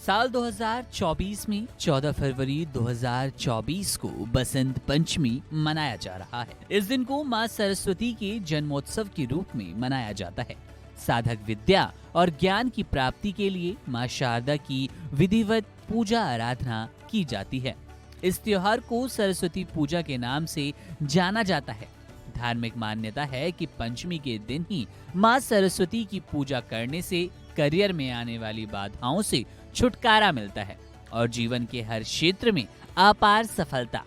साल 2024 में 14 फरवरी 2024 को बसंत पंचमी मनाया जा रहा है। इस दिन को माँ सरस्वती के जन्मोत्सव के रूप में मनाया जाता है। साधक विद्या और ज्ञान की प्राप्ति के लिए माँ शारदा की विधिवत पूजा आराधना की जाती है। इस त्योहार को सरस्वती पूजा के नाम से जाना जाता है। धार्मिक मान्यता है कि पंचमी के दिन ही माँ सरस्वती की पूजा करने से करियर में आने वाली बाधाओं से छुटकारा मिलता है और जीवन के हर क्षेत्र में अपार सफलता।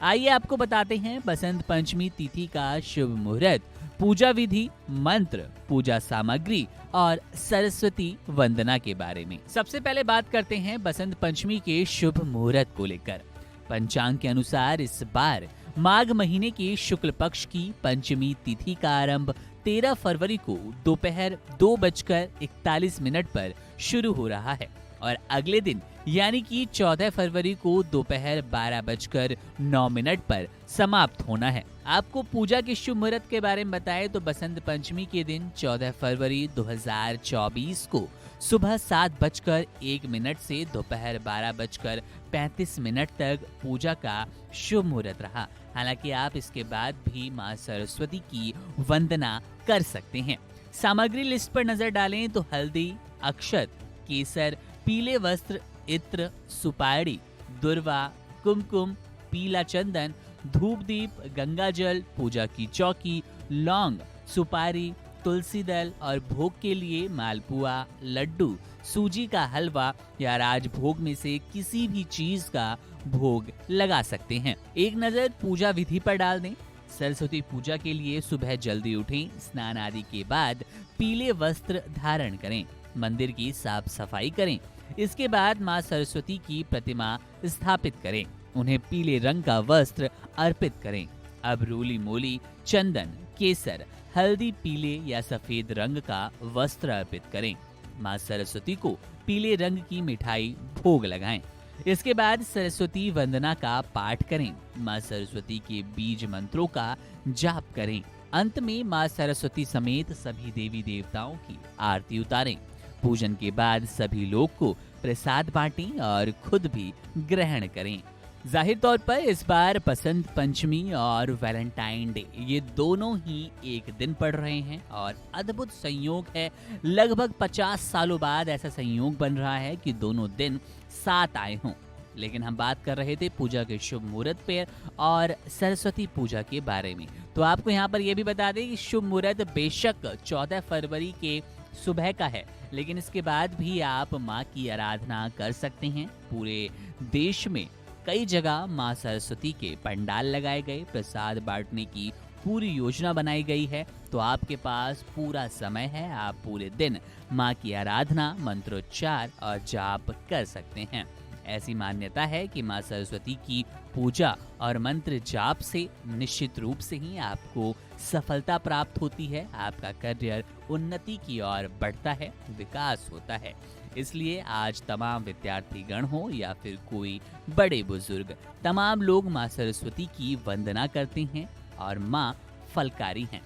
आइए आपको बताते हैं बसंत पंचमी तिथि का शुभ मुहूर्त, पूजा विधि, मंत्र, पूजा सामग्री और सरस्वती वंदना के बारे में। सबसे पहले बात करते हैं बसंत पंचमी के शुभ मुहूर्त को लेकर। पंचांग के अनुसार इस बार माघ महीने के शुक्ल पक्ष की पंचमी तिथि का आरंभ 13 फरवरी को दोपहर 2:41 पर शुरू हो रहा है और अगले दिन यानी कि 14 फरवरी को दोपहर 12:09 पर समाप्त होना है। आपको पूजा के शुभ मुहूर्त के बारे में बताएं तो बसंत पंचमी के दिन 14 फरवरी 2024 को सुबह 7:01 से दोपहर 12:35 तक पूजा का शुभ मुहूर्त रहा। हालांकि आप इसके बाद भी माँ सरस्वती की वंदना कर सकते हैं। सामग्री लिस्ट पर नजर डालें तो हल्दी, अक्षत, केसर, पीले वस्त्र, इत्र, सुपारी, दुर्वा, कुमकुम, पीला चंदन, धूप दीप, गंगा जल, पूजा की चौकी, लौंग, सुपारी, तुलसी दल और भोग के लिए मालपुआ, लड्डू, सूजी का हलवा या राजभोग में से किसी भी चीज का भोग लगा सकते हैं। एक नजर पूजा विधि पर डाल दें। सरस्वती पूजा के लिए सुबह जल्दी उठें, स्नान आदि के बाद पीले वस्त्र धारण करें, मंदिर की साफ सफाई करें। इसके बाद माँ सरस्वती की प्रतिमा स्थापित करें, उन्हें पीले रंग का वस्त्र अर्पित करें। अब रोली मोली, चंदन, केसर, हल्दी, पीले या सफेद रंग का वस्त्र अर्पित करें। माँ सरस्वती को पीले रंग की मिठाई भोग लगाएं। इसके बाद सरस्वती वंदना का पाठ करें। माँ सरस्वती के बीज मंत्रों का जाप करें। अंत में माँ सरस्वती समेत सभी देवी देवताओं की आरती उतारें। पूजन के बाद सभी लोग को प्रसाद बांटें और खुद भी ग्रहण करें। जाहिर तौर पर इस बार बसंत पंचमी और वैलेंटाइन डे ये दोनों ही एक दिन पड़ रहे हैं और अद्भुत संयोग है। लगभग 50 सालों बाद ऐसा संयोग बन रहा है कि दोनों दिन साथ आए हों। लेकिन हम बात कर रहे थे पूजा के शुभ मुहूर्त पे और सरस्वती पूजा के बारे में। तो आपको यहाँ पर यह भी बता दें कि शुभ मुहूर्त बेशक 14 फरवरी के सुबह का है, लेकिन इसके बाद भी आप माँ की आराधना कर सकते हैं। पूरे देश में कई जगह माँ सरस्वती के पंडाल लगाए गए, प्रसाद बांटने की पूरी योजना बनाई गई है। तो आपके पास पूरा समय है, आप पूरे दिन माँ की आराधना, मंत्रोच्चार और जाप कर सकते हैं। ऐसी मान्यता है कि माँ सरस्वती की पूजा और मंत्र जाप से निश्चित रूप से ही आपको सफलता प्राप्त होती है, आपका करियर उन्नति की ओर बढ़ता है, विकास होता है। इसलिए आज तमाम विद्यार्थी गण हो या फिर कोई बड़े बुजुर्ग, तमाम लोग माँ सरस्वती की वंदना करते हैं और माँ फलकारी हैं।